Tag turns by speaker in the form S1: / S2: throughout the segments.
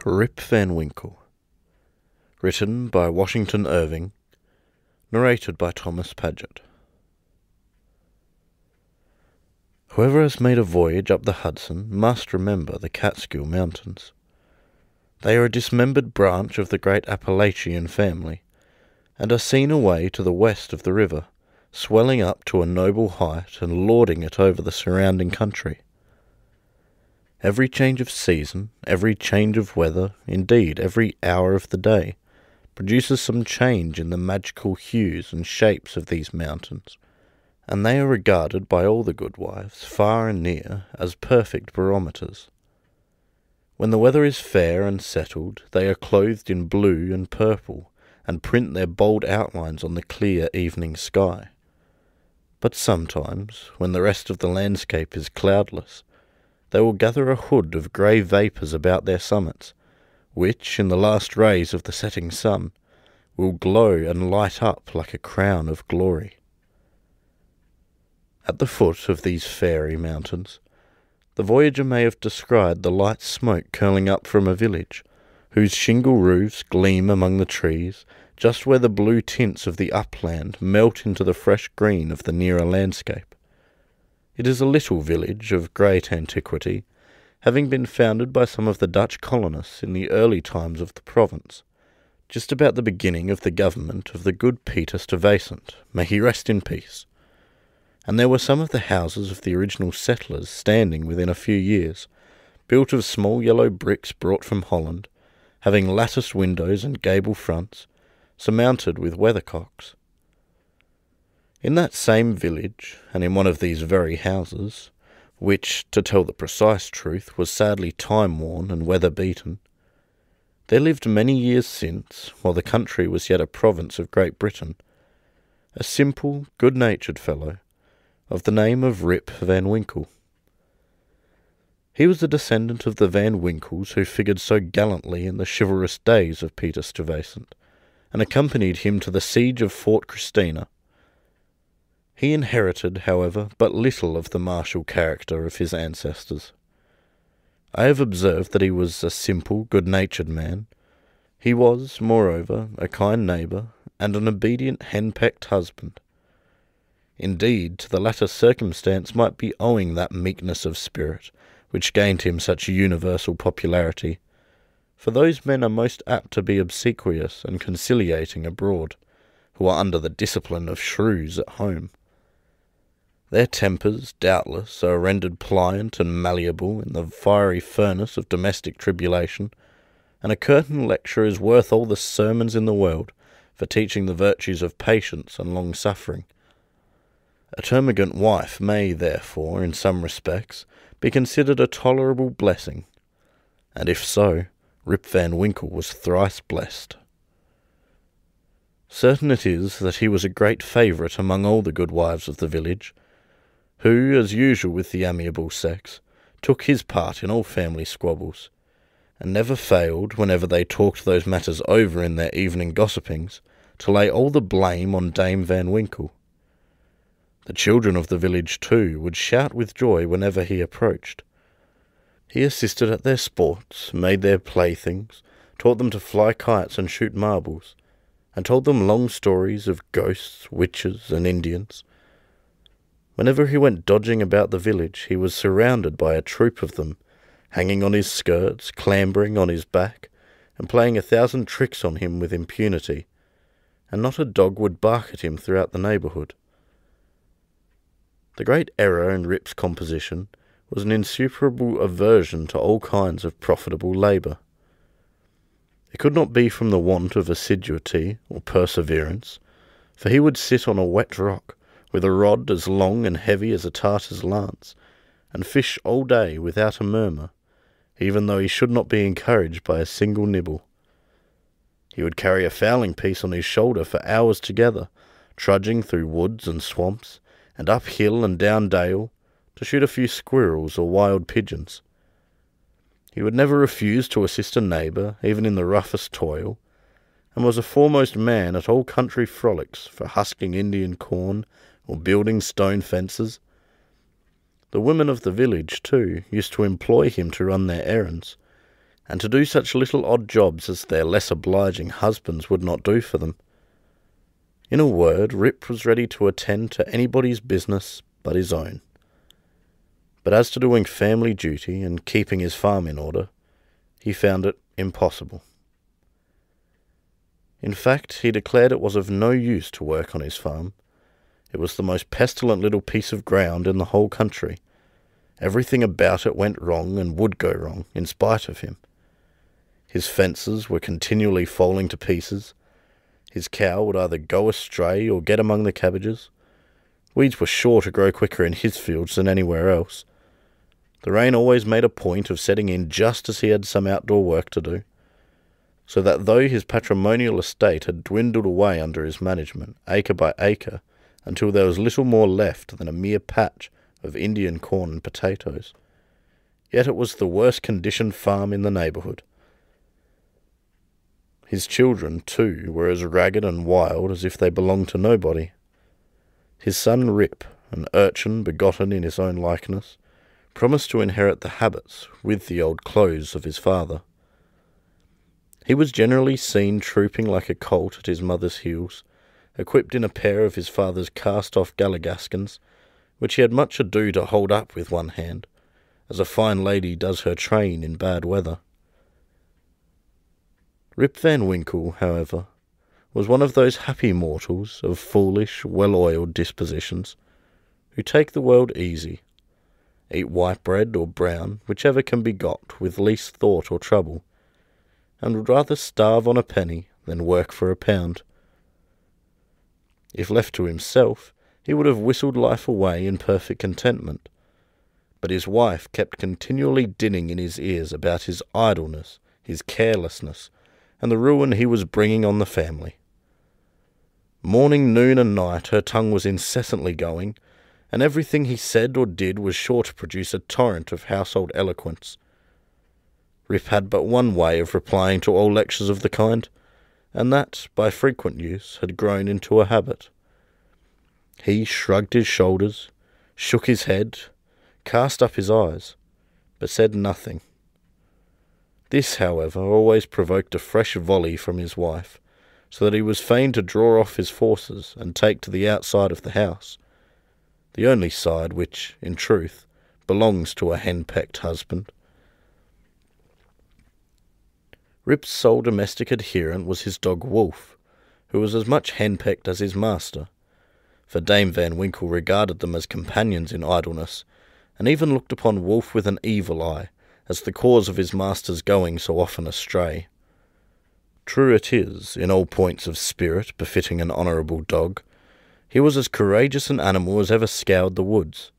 S1: Rip Van Winkle. Written by Washington Irving. Narrated by Thomas Padget. Whoever has made a voyage up the Hudson must remember the Catskill Mountains. They are a dismembered branch of the great Appalachian family, and are seen away to the west of the river, swelling up to a noble height and lording it over the surrounding country. Every change of season, every change of weather, indeed every hour of the day, produces some change in the magical hues and shapes of these mountains, and they are regarded by all the goodwives, far and near, as perfect barometers. When the weather is fair and settled, they are clothed in blue and purple, and print their bold outlines on the clear evening sky. But sometimes, when the rest of the landscape is cloudless, they will gather a hood of grey vapours about their summits, which, in the last rays of the setting sun, will glow and light up like a crown of glory. At the foot of these fairy mountains, the voyager may have descried the light smoke curling up from a village, whose shingle roofs gleam among the trees, just where the blue tints of the upland melt into the fresh green of the nearer landscape. It is a little village of great antiquity, having been founded by some of the Dutch colonists in the early times of the province, just about the beginning of the government of the good Peter Stuyvesant, may he rest in peace. And there were some of the houses of the original settlers standing within a few years, built of small yellow bricks brought from Holland, having latticed windows and gable fronts, surmounted with weathercocks. In that same village, and in one of these very houses, which, to tell the precise truth, was sadly time-worn and weather-beaten, there lived many years since, while the country was yet a province of Great Britain, a simple, good-natured fellow, of the name of Rip Van Winkle. He was a descendant of the Van Winkles who figured so gallantly in the chivalrous days of Peter Stuyvesant, and accompanied him to the siege of Fort Christina. He inherited, however, but little of the martial character of his ancestors. I have observed that he was a simple, good-natured man. He was, moreover, a kind neighbour, and an obedient hen-pecked husband. Indeed, to the latter circumstance might be owing that meekness of spirit which gained him such universal popularity, for those men are most apt to be obsequious and conciliating abroad, who are under the discipline of shrews at home. Their tempers, doubtless, are rendered pliant and malleable in the fiery furnace of domestic tribulation, and a curtain lecture is worth all the sermons in the world for teaching the virtues of patience and long-suffering. A termagant wife may, therefore, in some respects, be considered a tolerable blessing, and if so, Rip Van Winkle was thrice blessed. Certain it is that he was a great favourite among all the good wives of the village, who, as usual with the amiable sex, took his part in all family squabbles, and never failed, whenever they talked those matters over in their evening gossipings, to lay all the blame on Dame Van Winkle. The children of the village, too, would shout with joy whenever he approached. He assisted at their sports, made their playthings, taught them to fly kites and shoot marbles, and told them long stories of ghosts, witches, and Indians. Whenever he went dodging about the village, he was surrounded by a troop of them, hanging on his skirts, clambering on his back, and playing 1,000 tricks on him with impunity, and not a dog would bark at him throughout the neighbourhood. The great error in Rip's composition was an insuperable aversion to all kinds of profitable labour. It could not be from the want of assiduity or perseverance, for he would sit on a wet rock, with a rod as long and heavy as a Tartar's lance, and fish all day without a murmur, even though he should not be encouraged by a single nibble. He would carry a fowling piece on his shoulder for hours together, trudging through woods and swamps, and up hill and down dale, to shoot a few squirrels or wild pigeons. He would never refuse to assist a neighbour, even in the roughest toil, and was a foremost man at all country frolics for husking Indian corn or building stone fences. The women of the village, too, used to employ him to run their errands, and to do such little odd jobs as their less obliging husbands would not do for them. In a word, Rip was ready to attend to anybody's business but his own. But as to doing family duty and keeping his farm in order, he found it impossible. In fact, he declared it was of no use to work on his farm. It was the most pestilent little piece of ground in the whole country. Everything about it went wrong and would go wrong, in spite of him. His fences were continually falling to pieces. His cow would either go astray or get among the cabbages. Weeds were sure to grow quicker in his fields than anywhere else. The rain always made a point of setting in just as he had some outdoor work to do, so that though his patrimonial estate had dwindled away under his management, acre by acre, until there was little more left than a mere patch of Indian corn and potatoes, yet it was the worst conditioned farm in the neighbourhood. His children, too, were as ragged and wild as if they belonged to nobody. His son Rip, an urchin begotten in his own likeness, promised to inherit the habits with the old clothes of his father. He was generally seen trooping like a colt at his mother's heels, equipped in a pair of his father's cast-off galligaskins, which he had much ado to hold up with one hand, as a fine lady does her train in bad weather. Rip Van Winkle, however, was one of those happy mortals of foolish, well-oiled dispositions, who take the world easy, eat white bread or brown, whichever can be got with least thought or trouble, and would rather starve on a penny than work for a pound. If left to himself, he would have whistled life away in perfect contentment, but his wife kept continually dinning in his ears about his idleness, his carelessness, and the ruin he was bringing on the family. Morning, noon, and night her tongue was incessantly going, and everything he said or did was sure to produce a torrent of household eloquence. Rip had but one way of replying to all lectures of the kind, and that, by frequent use, had grown into a habit. He shrugged his shoulders, shook his head, cast up his eyes, but said nothing. This, however, always provoked a fresh volley from his wife, so that he was fain to draw off his forces and take to the outside of the house, the only side which, in truth, belongs to a hen-pecked husband. Rip's sole domestic adherent was his dog Wolf, who was as much henpecked as his master, for Dame Van Winkle regarded them as companions in idleness, and even looked upon Wolf with an evil eye, as the cause of his master's going so often astray. True it is, in all points of spirit befitting an honourable dog, he was as courageous an animal as ever scoured the woods.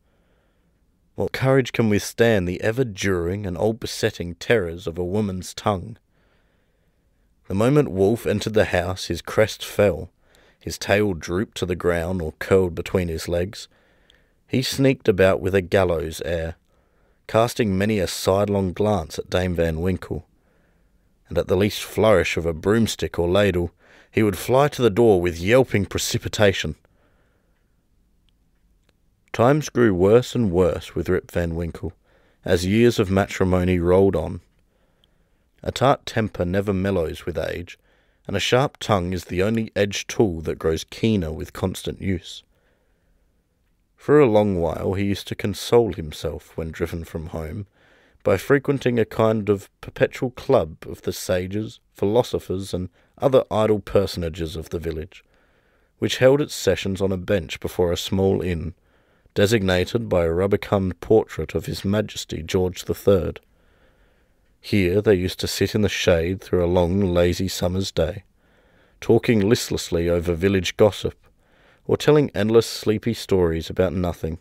S1: What courage can withstand the ever-during and all-besetting terrors of a woman's tongue? The moment Wolf entered the house, his crest fell, his tail drooped to the ground or curled between his legs. He sneaked about with a gallows air, casting many a sidelong glance at Dame Van Winkle, and at the least flourish of a broomstick or ladle, he would fly to the door with yelping precipitation. Times grew worse and worse with Rip Van Winkle, as years of matrimony rolled on. A tart temper never mellows with age, and a sharp tongue is the only edged tool that grows keener with constant use. For a long while he used to console himself, when driven from home, by frequenting a kind of perpetual club of the sages, philosophers, and other idle personages of the village, which held its sessions on a bench before a small inn, designated by a rubicund portrait of His Majesty George III. Here they used to sit in the shade through a long, lazy summer's day, talking listlessly over village gossip, or telling endless sleepy stories about nothing.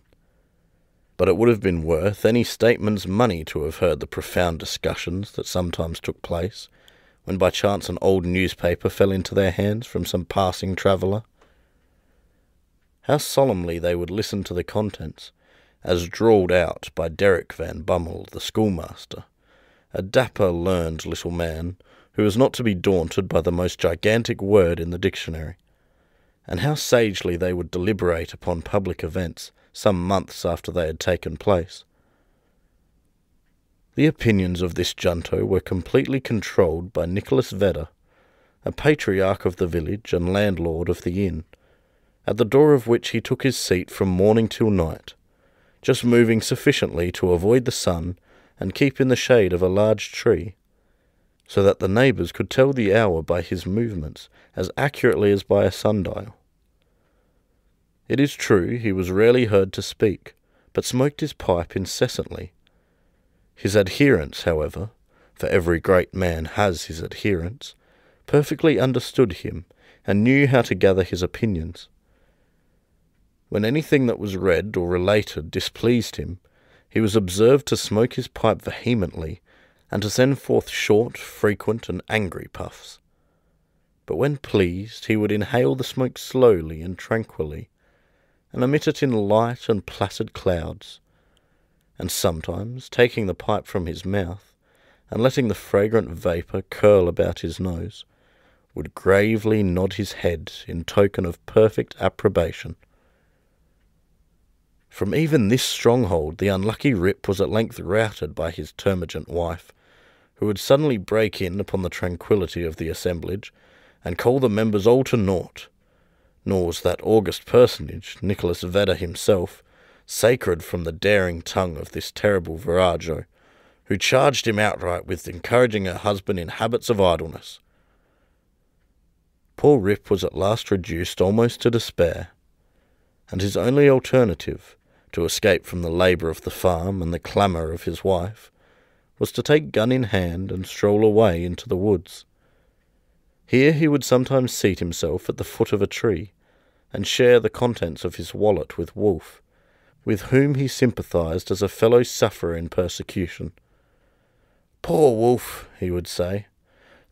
S1: But it would have been worth any statesman's money to have heard the profound discussions that sometimes took place, when by chance an old newspaper fell into their hands from some passing traveller. How solemnly they would listen to the contents, as drawled out by Derrick Van Bummel, the schoolmaster, a dapper, learned little man, who was not to be daunted by the most gigantic word in the dictionary, and how sagely they would deliberate upon public events some months after they had taken place. The opinions of this junto were completely controlled by Nicholas Vedder, a patriarch of the village and landlord of the inn, at the door of which he took his seat from morning till night, just moving sufficiently to avoid the sun and keep in the shade of a large tree, so that the neighbours could tell the hour by his movements as accurately as by a sundial. It is true he was rarely heard to speak, but smoked his pipe incessantly. His adherents, however, for every great man has his adherents, perfectly understood him and knew how to gather his opinions. When anything that was read or related displeased him, he was observed to smoke his pipe vehemently and to send forth short, frequent, and angry puffs. But when pleased, he would inhale the smoke slowly and tranquilly, and emit it in light and placid clouds, and sometimes, taking the pipe from his mouth, and letting the fragrant vapour curl about his nose, would gravely nod his head in token of perfect approbation. From even this stronghold the unlucky Rip was at length routed by his termagant wife, who would suddenly break in upon the tranquillity of the assemblage, and call the members all to naught. Nor was that august personage, Nicholas Vedder himself, sacred from the daring tongue of this terrible virago, who charged him outright with encouraging her husband in habits of idleness. Poor Rip was at last reduced almost to despair, and his only alternative, to escape from the labour of the farm and the clamour of his wife, was to take gun in hand and stroll away into the woods. Here he would sometimes seat himself at the foot of a tree, and share the contents of his wallet with Wolf, with whom he sympathised as a fellow sufferer in persecution. "Poor Wolf," he would say,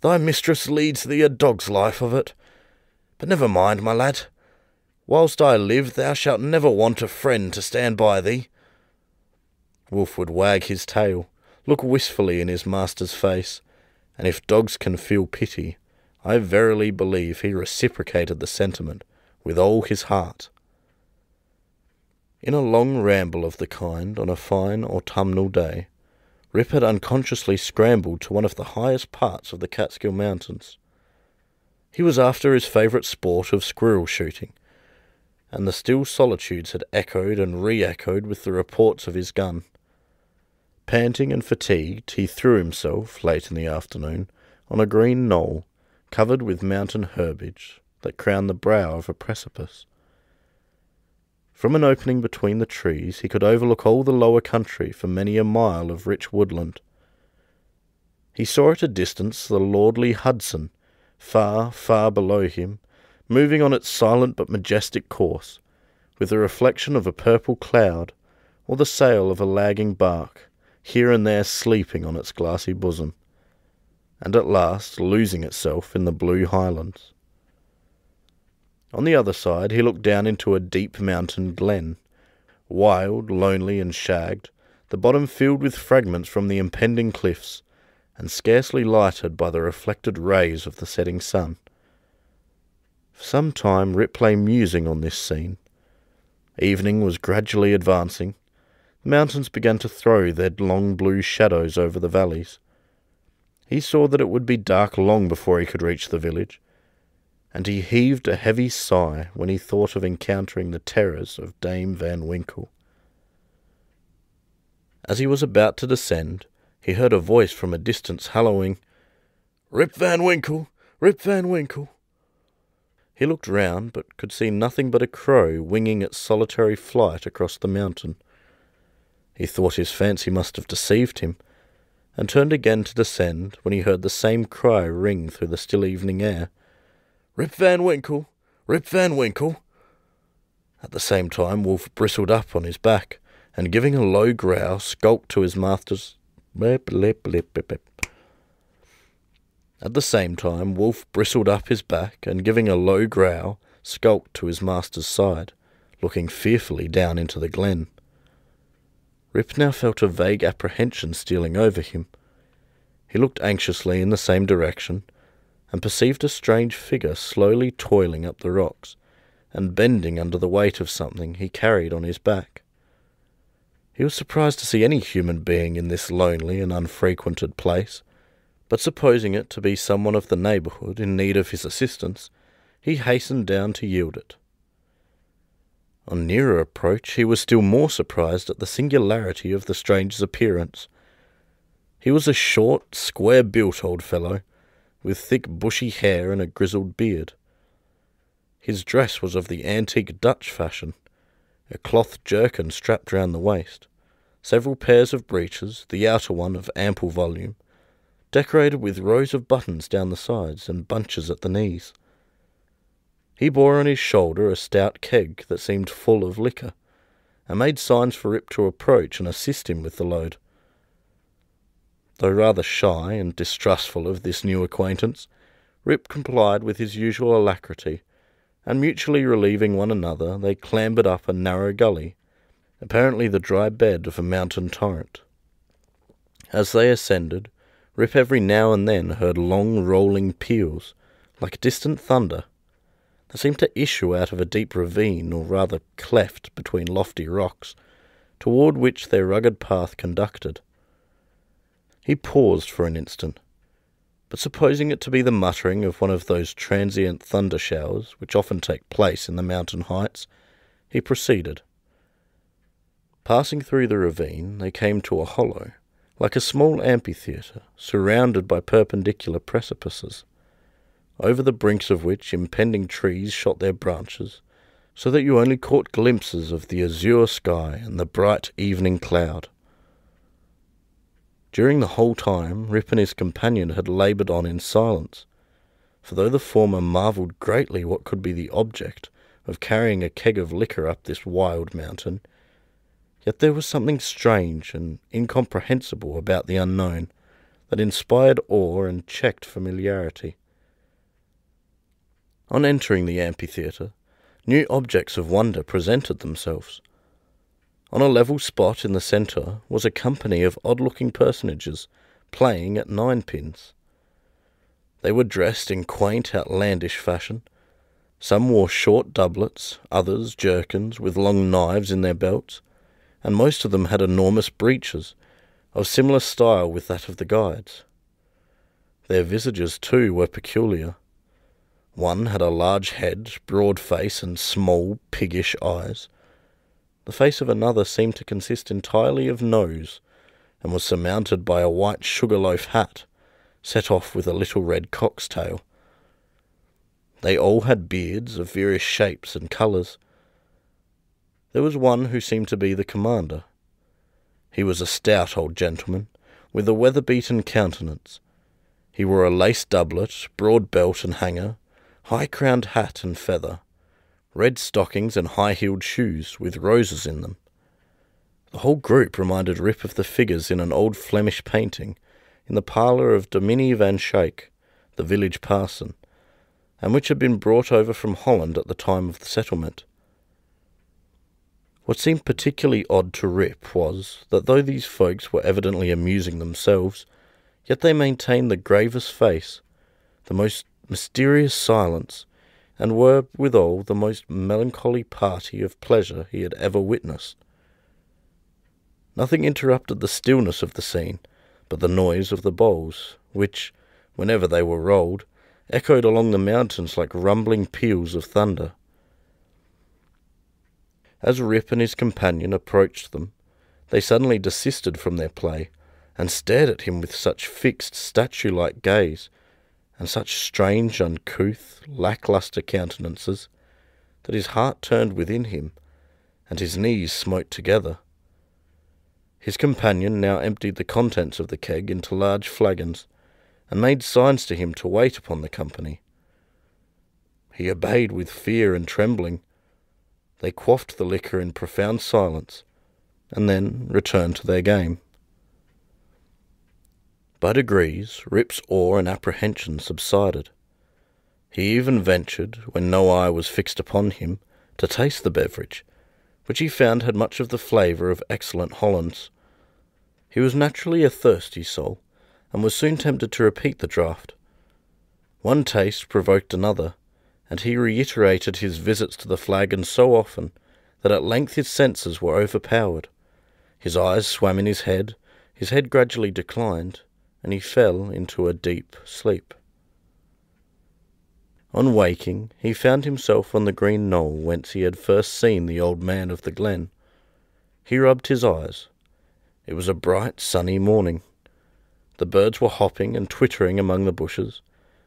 S1: "thy mistress leads thee a dog's life of it. But never mind, my lad. Whilst I live, thou shalt never want a friend to stand by thee." Wolf would wag his tail, look wistfully in his master's face, and if dogs can feel pity, I verily believe he reciprocated the sentiment with all his heart. In a long ramble of the kind on a fine autumnal day, Rip had unconsciously scrambled to one of the highest parts of the Catskill Mountains. He was after his favourite sport of squirrel shooting, and the still solitudes had echoed and re-echoed with the reports of his gun. Panting and fatigued, he threw himself, late in the afternoon, on a green knoll, covered with mountain herbage, that crowned the brow of a precipice. From an opening between the trees he could overlook all the lower country for many a mile of rich woodland. He saw at a distance the lordly Hudson, far, far below him, moving on its silent but majestic course, with the reflection of a purple cloud, or the sail of a lagging bark, here and there sleeping on its glassy bosom, and at last losing itself in the blue highlands. On the other side he looked down into a deep mountain glen, wild, lonely, and shagged, the bottom filled with fragments from the impending cliffs, and scarcely lighted by the reflected rays of the setting sun. For some time Rip lay musing on this scene. Evening was gradually advancing. The mountains began to throw their long blue shadows over the valleys. He saw that it would be dark long before he could reach the village, and he heaved a heavy sigh when he thought of encountering the terrors of Dame Van Winkle. As he was about to descend, he heard a voice from a distance hallooing, "Rip Van Winkle! Rip Van Winkle!" He looked round, but could see nothing but a crow winging its solitary flight across the mountain. He thought his fancy must have deceived him, and turned again to descend when he heard the same cry ring through the still evening air, "Rip Van Winkle! Rip Van Winkle!" At the same time Wolf bristled up on his back, and giving a low growl, skulked to his master's At the same time Wolf bristled up his back, and giving a low growl, skulked to his master's side, looking fearfully down into the glen. Rip now felt a vague apprehension stealing over him. He looked anxiously in the same direction, and perceived a strange figure slowly toiling up the rocks, and bending under the weight of something he carried on his back. He was surprised to see any human being in this lonely and unfrequented place, but supposing it to be someone of the neighbourhood in need of his assistance, he hastened down to yield it. On nearer approach, he was still more surprised at the singularity of the stranger's appearance. He was a short, square-built old fellow, with thick bushy hair and a grizzled beard. His dress was of the antique Dutch fashion, a cloth jerkin strapped round the waist, several pairs of breeches, the outer one of ample volume, decorated with rows of buttons down the sides and bunches at the knees. He bore on his shoulder a stout keg that seemed full of liquor, and made signs for Rip to approach and assist him with the load. Though rather shy and distrustful of this new acquaintance, Rip complied with his usual alacrity, and mutually relieving one another, they clambered up a narrow gully, apparently the dry bed of a mountain torrent. As they ascended, Rip every now and then heard long rolling peals, like distant thunder, that seemed to issue out of a deep ravine, or rather cleft between lofty rocks, toward which their rugged path conducted. He paused for an instant, but supposing it to be the muttering of one of those transient thunder showers which often take place in the mountain heights, he proceeded. Passing through the ravine, they came to a hollow, like a small amphitheatre, surrounded by perpendicular precipices, over the brinks of which impending trees shot their branches, so that you only caught glimpses of the azure sky and the bright evening cloud. During the whole time, Rip and his companion had laboured on in silence, for though the former marvelled greatly what could be the object of carrying a keg of liquor up this wild mountain, yet there was something strange and incomprehensible about the unknown that inspired awe and checked familiarity. On entering the amphitheatre, new objects of wonder presented themselves. On a level spot in the centre was a company of odd-looking personages playing at ninepins. They were dressed in quaint, outlandish fashion. Some wore short doublets, others jerkins with long knives in their belts, and most of them had enormous breeches, of similar style with that of the guides. Their visages, too, were peculiar. One had a large head, broad face, and small, piggish eyes. The face of another seemed to consist entirely of nose, and was surmounted by a white sugar-loaf hat, set off with a little red cock's tail. They all had beards of various shapes and colours. There was one who seemed to be the commander. He was a stout old gentleman, with a weather-beaten countenance. He wore a lace doublet, broad belt and hanger, high-crowned hat and feather, red stockings and high-heeled shoes with roses in them. The whole group reminded Rip of the figures in an old Flemish painting in the parlour of Dominie van Schaik, the village parson, and which had been brought over from Holland at the time of the settlement. What seemed particularly odd to Rip was that though these folks were evidently amusing themselves, yet they maintained the gravest face, the most mysterious silence, and were, withal, the most melancholy party of pleasure he had ever witnessed. Nothing interrupted the stillness of the scene but the noise of the bowls, which, whenever they were rolled, echoed along the mountains like rumbling peals of thunder. As Rip and his companion approached them, they suddenly desisted from their play, and stared at him with such fixed, statue-like gaze, and such strange, uncouth, lack-lustre countenances, that his heart turned within him, and his knees smote together. His companion now emptied the contents of the keg into large flagons, and made signs to him to wait upon the company. He obeyed with fear and trembling. They quaffed the liquor in profound silence, and then returned to their game. By degrees, Rip's awe and apprehension subsided. He even ventured, when no eye was fixed upon him, to taste the beverage, which he found had much of the flavour of excellent Hollands. He was naturally a thirsty soul, and was soon tempted to repeat the draught. One taste provoked another, and he reiterated his visits to the flagon so often that at length his senses were overpowered. His eyes swam in his head gradually declined, and he fell into a deep sleep. On waking, he found himself on the green knoll whence he had first seen the old man of the glen. He rubbed his eyes. It was a bright, sunny morning. The birds were hopping and twittering among the bushes,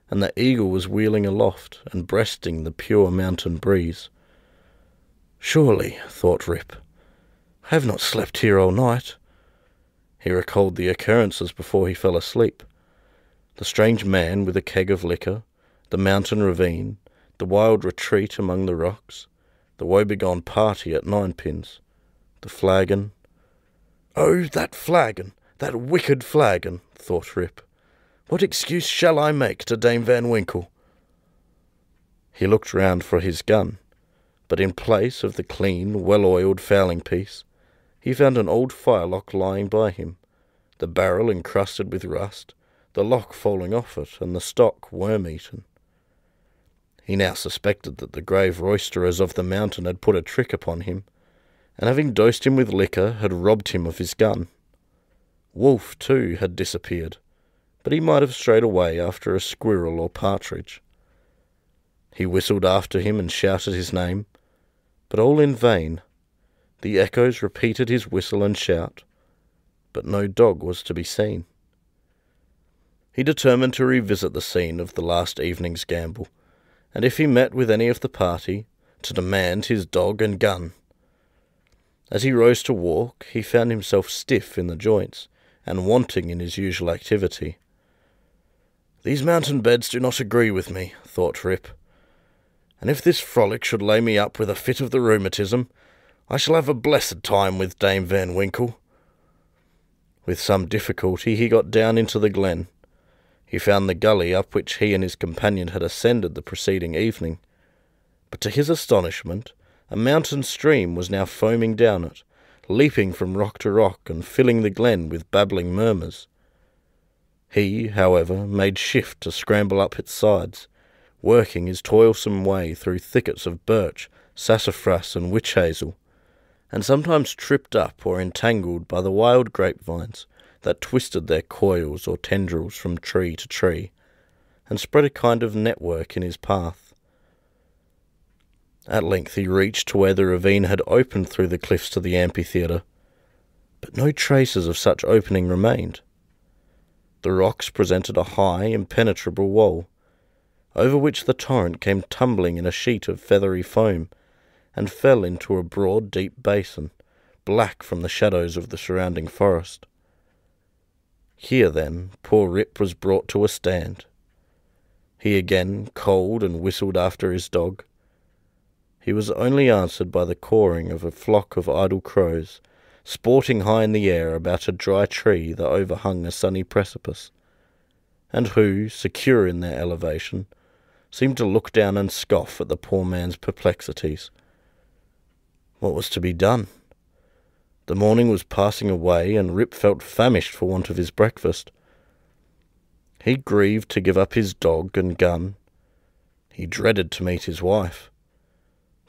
S1: and the eagle was wheeling aloft and breasting the pure mountain breeze. "Surely," thought Rip, "I have not slept here all night." He recalled the occurrences before he fell asleep. The strange man with a keg of liquor, the mountain ravine, the wild retreat among the rocks, the woebegone party at Ninepins, the flagon. "Oh, that flagon, that wicked flagon," thought Rip. "What excuse shall I make to Dame Van Winkle?" He looked round for his gun, but in place of the clean, well-oiled fowling-piece, he found an old firelock lying by him, the barrel encrusted with rust, the lock falling off it, and the stock worm-eaten. He now suspected that the grave roisterers of the mountain had put a trick upon him, and having dosed him with liquor, had robbed him of his gun. Wolf, too, had disappeared, but he might have strayed away after a squirrel or partridge. He whistled after him and shouted his name, but all in vain. The echoes repeated his whistle and shout, but no dog was to be seen. He determined to revisit the scene of the last evening's gamble, and if he met with any of the party, to demand his dog and gun. As he rose to walk, he found himself stiff in the joints, and wanting in his usual activity. "These mountain beds do not agree with me," thought Rip, "and if this frolic should lay me up with a fit of the rheumatism, I shall have a blessed time with Dame Van Winkle." With some difficulty he got down into the glen. He found the gully up which he and his companion had ascended the preceding evening, but to his astonishment a mountain stream was now foaming down it, leaping from rock to rock and filling the glen with babbling murmurs. He, however, made shift to scramble up its sides, working his toilsome way through thickets of birch, sassafras, and witch hazel, and sometimes tripped up or entangled by the wild grapevines that twisted their coils or tendrils from tree to tree, and spread a kind of network in his path. At length he reached to where the ravine had opened through the cliffs to the amphitheatre, but no traces of such opening remained. The rocks presented a high, impenetrable wall, over which the torrent came tumbling in a sheet of feathery foam, and fell into a broad, deep basin, black from the shadows of the surrounding forest. Here, then, poor Rip was brought to a stand. He again called and whistled after his dog. He was only answered by the cawing of a flock of idle crows, sporting high in the air about a dry tree that overhung a sunny precipice, and who, secure in their elevation, seemed to look down and scoff at the poor man's perplexities. What was to be done? The morning was passing away, and Rip felt famished for want of his breakfast. He grieved to give up his dog and gun. He dreaded to meet his wife,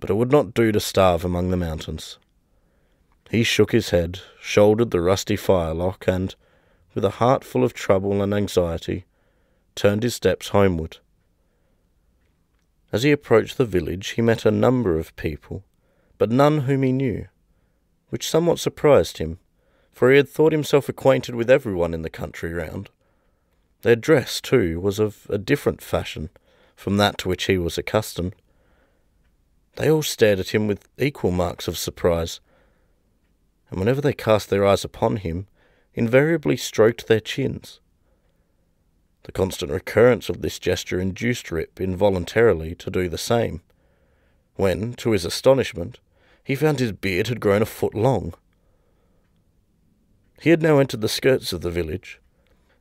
S1: but it would not do to starve among the mountains. He shook his head, shouldered the rusty firelock, and, with a heart full of trouble and anxiety, turned his steps homeward. As he approached the village, he met a number of people, but none whom he knew, which somewhat surprised him, for he had thought himself acquainted with everyone in the country round. Their dress, too, was of a different fashion from that to which he was accustomed. They all stared at him with equal marks of surprise, and whenever they cast their eyes upon him, invariably stroked their chins. The constant recurrence of this gesture induced Rip involuntarily to do the same, when, to his astonishment, he found his beard had grown a foot long. He had now entered the skirts of the village.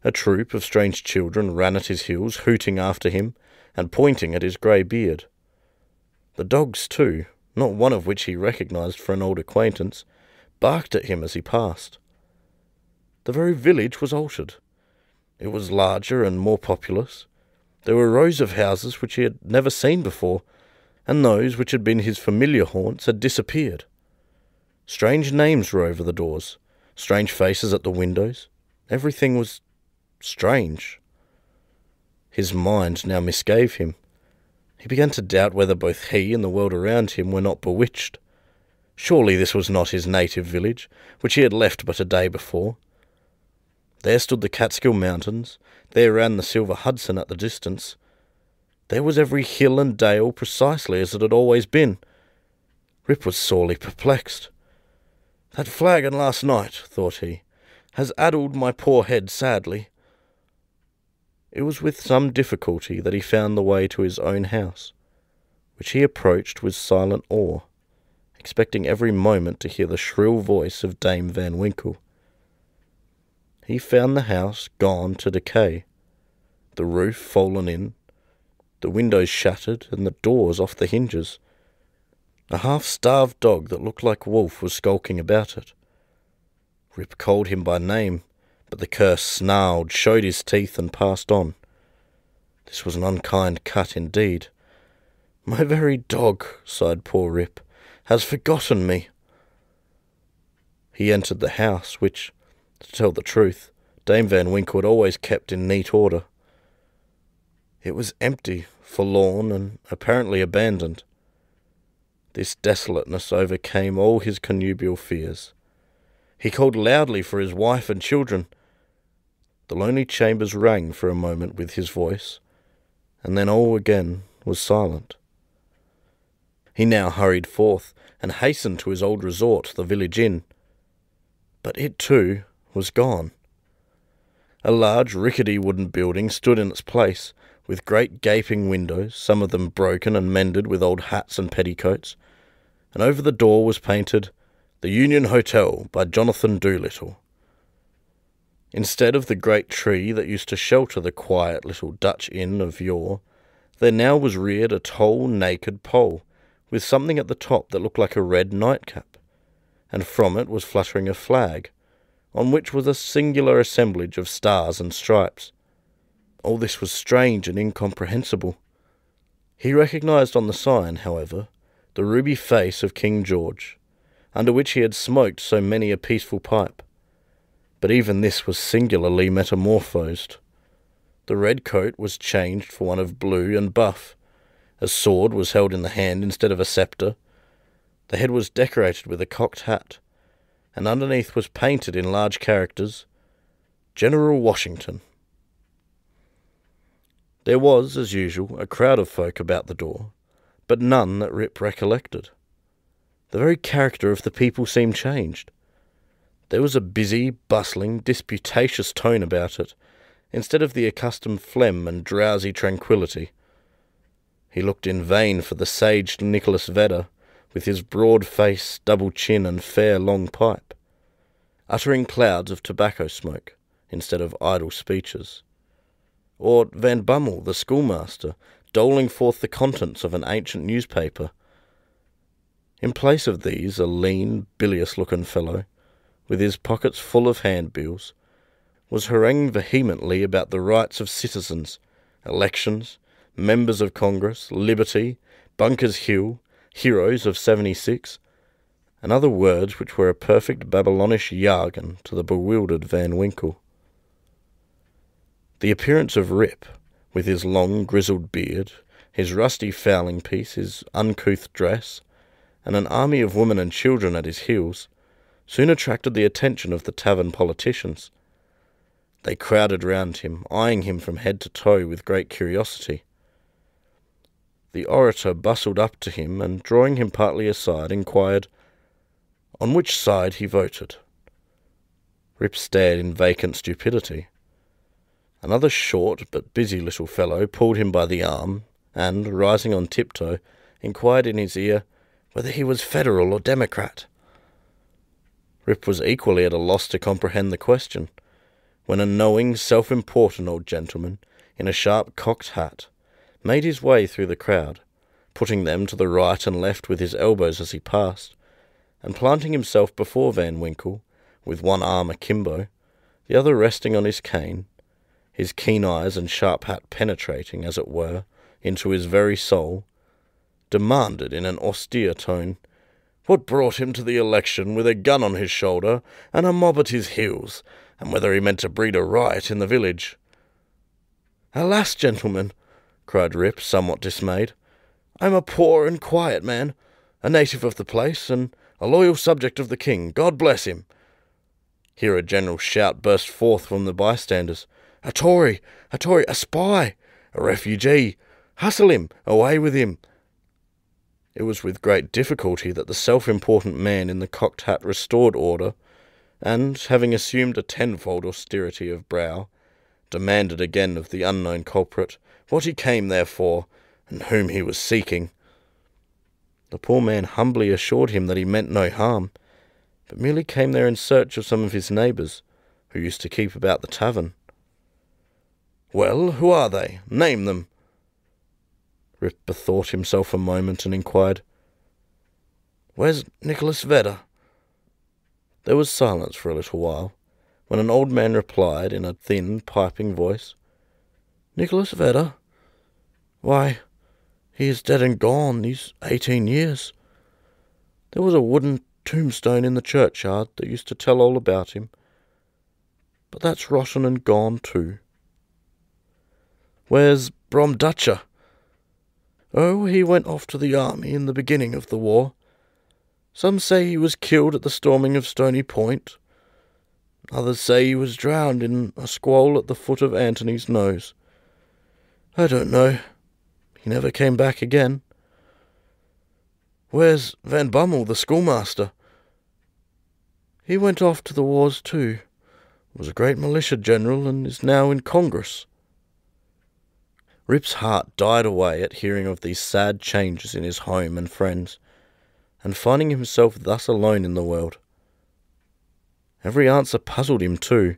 S1: A troop of strange children ran at his heels, hooting after him, and pointing at his grey beard. The dogs, too, not one of which he recognized for an old acquaintance, barked at him as he passed. The very village was altered. It was larger and more populous. There were rows of houses which he had never seen before, and those which had been his familiar haunts had disappeared. Strange names were over the doors, strange faces at the windows. Everything was strange. His mind now misgave him. He began to doubt whether both he and the world around him were not bewitched. Surely this was not his native village, which he had left but a day before. There stood the Catskill Mountains, there ran the silver Hudson at the distance. There was every hill and dale precisely as it had always been. Rip was sorely perplexed. "That flagon last night," thought he, "has addled my poor head sadly." It was with some difficulty that he found the way to his own house, which he approached with silent awe, expecting every moment to hear the shrill voice of Dame Van Winkle. He found the house gone to decay, the roof fallen in, the windows shattered, and the doors off the hinges. A half-starved dog that looked like Wolf was skulking about it. Rip called him by name, but the cur snarled, showed his teeth, and passed on. This was an unkind cut indeed. "My very dog," sighed poor Rip, "has forgotten me." He entered the house, which, to tell the truth, Dame Van Winkle had always kept in neat order. It was empty, forlorn, and apparently abandoned. This desolateness overcame all his connubial fears. He called loudly for his wife and children. The lonely chambers rang for a moment with his voice, and then all again was silent. He now hurried forth and hastened to his old resort, the village inn. But it, too, was gone. A large rickety wooden building stood in its place, with great gaping windows, some of them broken and mended with old hats and petticoats, and over the door was painted, "The Union Hotel by Jonathan Doolittle." Instead of the great tree that used to shelter the quiet little Dutch inn of yore, there now was reared a tall, naked pole, with something at the top that looked like a red nightcap, and from it was fluttering a flag, on which was a singular assemblage of stars and stripes. All this was strange and incomprehensible. He recognized on the sign, however, the ruby face of King George, under which he had smoked so many a peaceful pipe. But even this was singularly metamorphosed. The red coat was changed for one of blue and buff. A sword was held in the hand instead of a sceptre. The head was decorated with a cocked hat, and underneath was painted in large characters, "General Washington." There was, as usual, a crowd of folk about the door, but none that Rip recollected. The very character of the people seemed changed. There was a busy, bustling, disputatious tone about it, instead of the accustomed phlegm and drowsy tranquillity. He looked in vain for the sage Nicholas Vedder, with his broad face, double chin, and fair long pipe, uttering clouds of tobacco smoke instead of idle speeches, or Van Bummel, the schoolmaster, doling forth the contents of an ancient newspaper. In place of these, a lean, bilious-looking fellow, with his pockets full of handbills, was haranguing vehemently about the rights of citizens, elections, members of Congress, liberty, Bunker's Hill, heroes of 76, and other words which were a perfect Babylonish jargon to the bewildered Van Winkle. The appearance of Rip, with his long grizzled beard, his rusty fowling-piece, his uncouth dress, and an army of women and children at his heels, soon attracted the attention of the tavern politicians. They crowded round him, eyeing him from head to toe with great curiosity. The orator bustled up to him, and drawing him partly aside, inquired on which side he voted. Rip stared in vacant stupidity. Another short but busy little fellow pulled him by the arm, and, rising on tiptoe, inquired in his ear whether he was Federal or Democrat. Rip was equally at a loss to comprehend the question, when a knowing, self-important old gentleman, in a sharp cocked hat, made his way through the crowd, putting them to the right and left with his elbows as he passed, and planting himself before Van Winkle, with one arm akimbo, the other resting on his cane, his keen eyes and sharp hat penetrating, as it were, into his very soul, demanded in an austere tone, what brought him to the election with a gun on his shoulder and a mob at his heels, and whether he meant to breed a riot in the village. "Alas, gentlemen," cried Rip, somewhat dismayed, "I am a poor and quiet man, a native of the place, and a loyal subject of the king. God bless him." Here a general shout burst forth from the bystanders. "A Tory! A Tory! A spy! A refugee! Hustle him! Away with him!" It was with great difficulty that the self-important man in the cocked hat restored order, and, having assumed a tenfold austerity of brow, demanded again of the unknown culprit what he came there for, and whom he was seeking. The poor man humbly assured him that he meant no harm, but merely came there in search of some of his neighbours, who used to keep about the tavern. "Well, who are they? Name them." Rip bethought himself a moment and inquired, "Where's Nicholas Vedder?" There was silence for a little while, when an old man replied in a thin, piping voice, "Nicholas Vedder? Why, he is dead and gone these 18 years. There was a wooden tombstone in the churchyard that used to tell all about him, but that's rotten and gone too." "Where's Brom Dutcher?" "Oh, he went off to the army in the beginning of the war. Some say he was killed at the storming of Stony Point. Others say he was drowned in a squall at the foot of Antony's Nose. I don't know. He never came back again." "Where's Van Bummel, the schoolmaster?" "He went off to the wars too. Was a great militia general and is now in Congress." Rip's heart died away at hearing of these sad changes in his home and friends, and finding himself thus alone in the world. Every answer puzzled him too,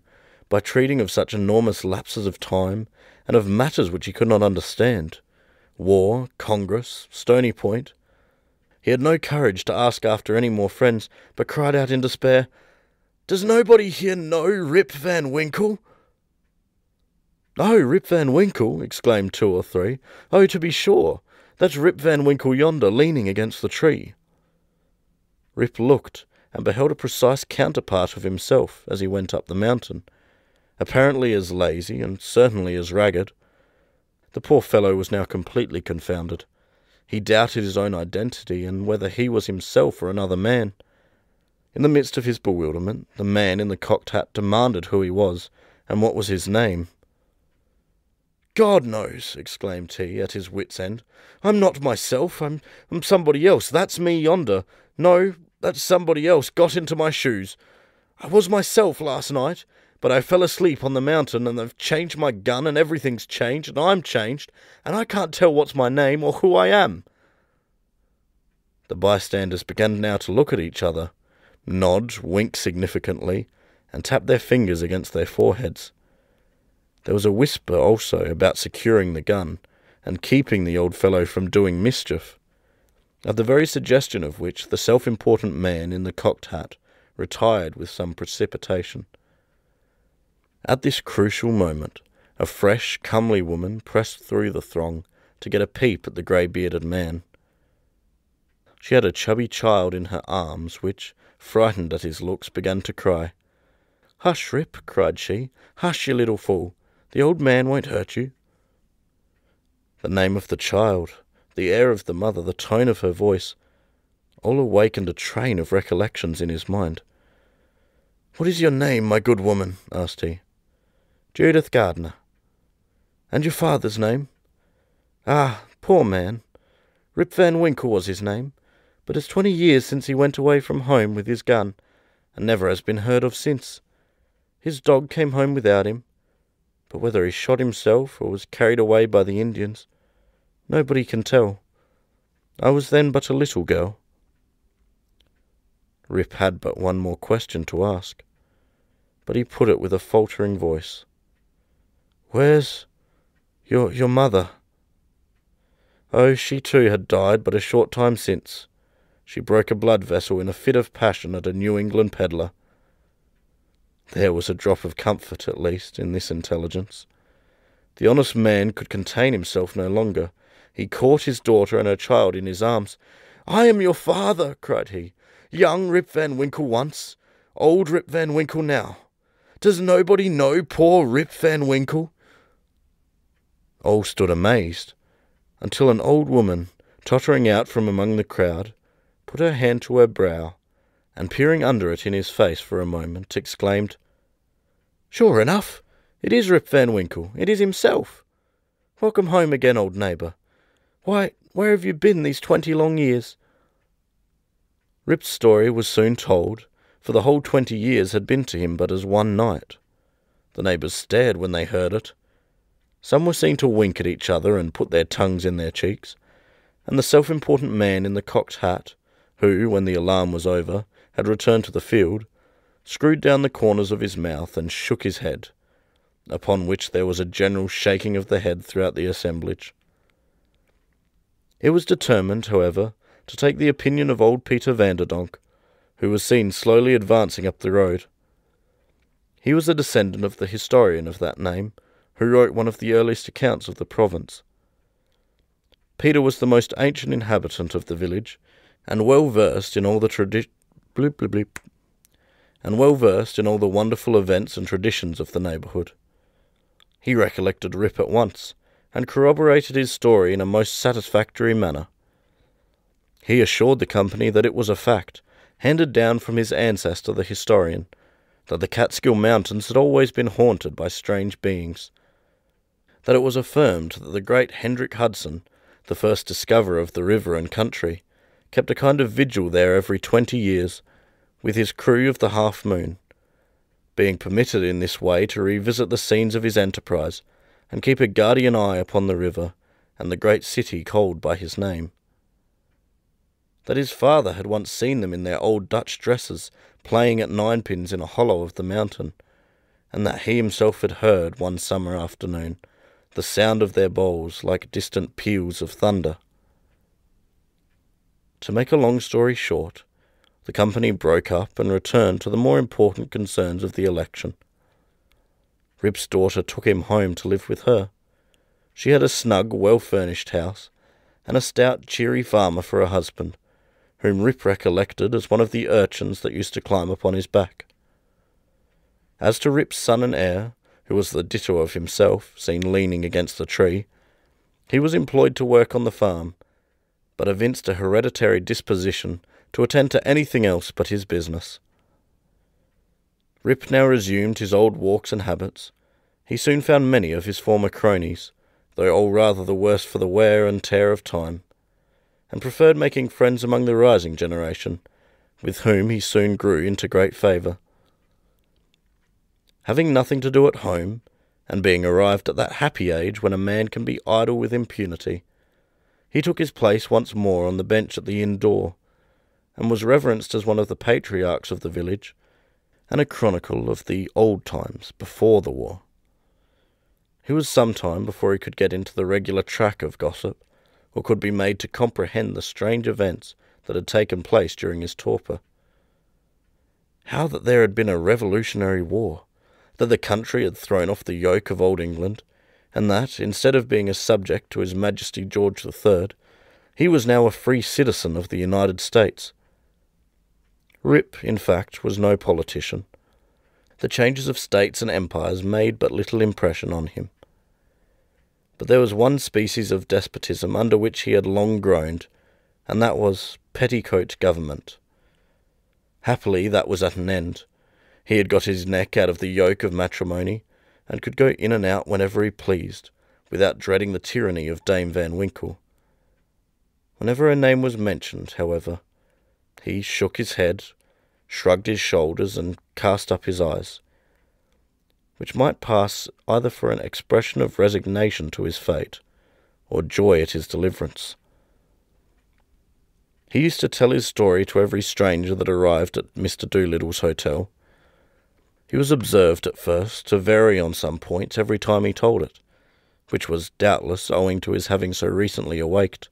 S1: by treating of such enormous lapses of time, and of matters which he could not understand. War, Congress, Stony Point. He had no courage to ask after any more friends, but cried out in despair, "Does nobody here know Rip Van Winkle?" "Oh, Rip Van Winkle!" exclaimed 2 or 3. "Oh, to be sure, that's Rip Van Winkle yonder, leaning against the tree." Rip looked, and beheld a precise counterpart of himself as he went up the mountain, apparently as lazy, and certainly as ragged. The poor fellow was now completely confounded. He doubted his own identity, and whether he was himself or another man. In the midst of his bewilderment, the man in the cocked hat demanded who he was, and what was his name. "God knows," exclaimed he, at his wit's end. "I'm not myself. I'm somebody else. That's me yonder. No, that's somebody else got into my shoes. I was myself last night, but I fell asleep on the mountain, and they've changed my gun, and everything's changed, and I'm changed, and I can't tell what's my name or who I am." The bystanders began now to look at each other, nod, wink significantly, and tap their fingers against their foreheads. There was a whisper also about securing the gun, and keeping the old fellow from doing mischief, at the very suggestion of which the self-important man in the cocked hat retired with some precipitation. At this crucial moment, a fresh, comely woman pressed through the throng to get a peep at the grey-bearded man. She had a chubby child in her arms, which, frightened at his looks, began to cry. "Hush, Rip," cried she. "Hush, you little fool. The old man won't hurt you." The name of the child, the air of the mother, the tone of her voice, all awakened a train of recollections in his mind. "What is your name, my good woman?" asked he. "Judith Gardner." "And your father's name?" "Ah, poor man. Rip Van Winkle was his name, but it's 20 years since he went away from home with his gun, and never has been heard of since. His dog came home without him, but whether he shot himself or was carried away by the Indians, nobody can tell. I was then but a little girl." Rip had but one more question to ask, but he put it with a faltering voice. "Where's your mother?" "Oh, she too had died but a short time since. She broke a blood vessel in a fit of passion at a New England pedlar." There was a drop of comfort, at least, in this intelligence. The honest man could contain himself no longer. He caught his daughter and her child in his arms. "I am your father," cried he. Young Rip Van Winkle once, old Rip Van Winkle now. Does nobody know poor Rip Van Winkle?" All stood amazed, until an old woman, tottering out from among the crowd, put her hand to her brow, and peering under it in his face for a moment, exclaimed, "Sure enough, it is Rip Van Winkle, it is himself. Welcome home again, old neighbour. Why, where have you been these 20 long years?" Rip's story was soon told, for the whole 20 years had been to him but as one night. The neighbours stared when they heard it. Some were seen to wink at each other and put their tongues in their cheeks, and the self-important man in the cocked hat, who, when the alarm was over, had returned to the field, screwed down the corners of his mouth and shook his head, upon which there was a general shaking of the head throughout the assemblage. It was determined, however, to take the opinion of old Peter Vanderdonk, who was seen slowly advancing up the road. He was a descendant of the historian of that name, who wrote one of the earliest accounts of the province. Peter was the most ancient inhabitant of the village, and well versed in all the wonderful events and traditions of the neighbourhood. He recollected Rip at once, and corroborated his story in a most satisfactory manner. He assured the company that it was a fact, handed down from his ancestor the historian, that the Catskill Mountains had always been haunted by strange beings, that it was affirmed that the great Hendrick Hudson, the first discoverer of the river and country, kept a kind of vigil there every 20 years, with his crew of the Half Moon, being permitted in this way to revisit the scenes of his enterprise, and keep a guardian eye upon the river, and the great city called by his name. That his father had once seen them in their old Dutch dresses, playing at ninepins in a hollow of the mountain, and that he himself had heard, one summer afternoon, the sound of their bowls like distant peals of thunder. To make a long story short, the company broke up and returned to the more important concerns of the election. Rip's daughter took him home to live with her. She had a snug, well-furnished house, and a stout, cheery farmer for a husband, whom Rip recollected as one of the urchins that used to climb upon his back. As to Rip's son and heir, who was the ditto of himself, seen leaning against the tree, he was employed to work on the farm, but evinced a hereditary disposition to attend to anything else but his business. Rip now resumed his old walks and habits. He soon found many of his former cronies, though all rather the worse for the wear and tear of time, and preferred making friends among the rising generation, with whom he soon grew into great favour. Having nothing to do at home, and being arrived at that happy age when a man can be idle with impunity, he took his place once more on the bench at the inn door, and was reverenced as one of the patriarchs of the village, and a chronicle of the old times before the war. He was some time before he could get into the regular track of gossip, or could be made to comprehend the strange events that had taken place during his torpor. How that there had been a revolutionary war, that the country had thrown off the yoke of old England, and that, instead of being a subject to His Majesty George III, he was now a free citizen of the United States. Rip, in fact, was no politician. The changes of states and empires made but little impression on him. But there was one species of despotism under which he had long groaned, and that was petticoat government. Happily that was at an end. He had got his neck out of the yoke of matrimony, and could go in and out whenever he pleased, without dreading the tyranny of Dame Van Winkle. Whenever her name was mentioned, however, he shook his head, shrugged his shoulders, and cast up his eyes, which might pass either for an expression of resignation to his fate, or joy at his deliverance. He used to tell his story to every stranger that arrived at Mr. Doolittle's hotel. He was observed at first to vary on some points every time he told it, which was doubtless owing to his having so recently awaked.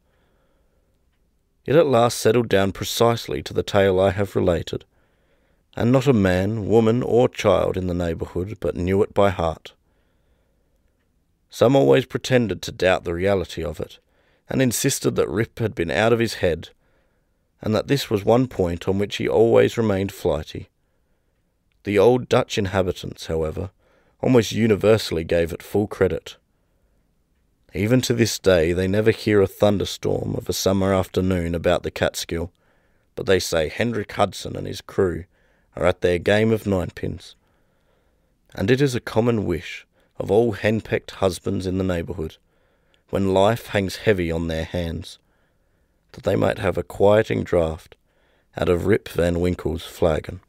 S1: It at last settled down precisely to the tale I have related, and not a man, woman, or child in the neighbourhood but knew it by heart. Some always pretended to doubt the reality of it, and insisted that Rip had been out of his head, and that this was one point on which he always remained flighty. The old Dutch inhabitants, however, almost universally gave it full credit. Even to this day they never hear a thunderstorm of a summer afternoon about the Catskill, but they say Hendrik Hudson and his crew are at their game of ninepins. And it is a common wish of all henpecked husbands in the neighbourhood, when life hangs heavy on their hands, that they might have a quieting draught out of Rip Van Winkle's flagon.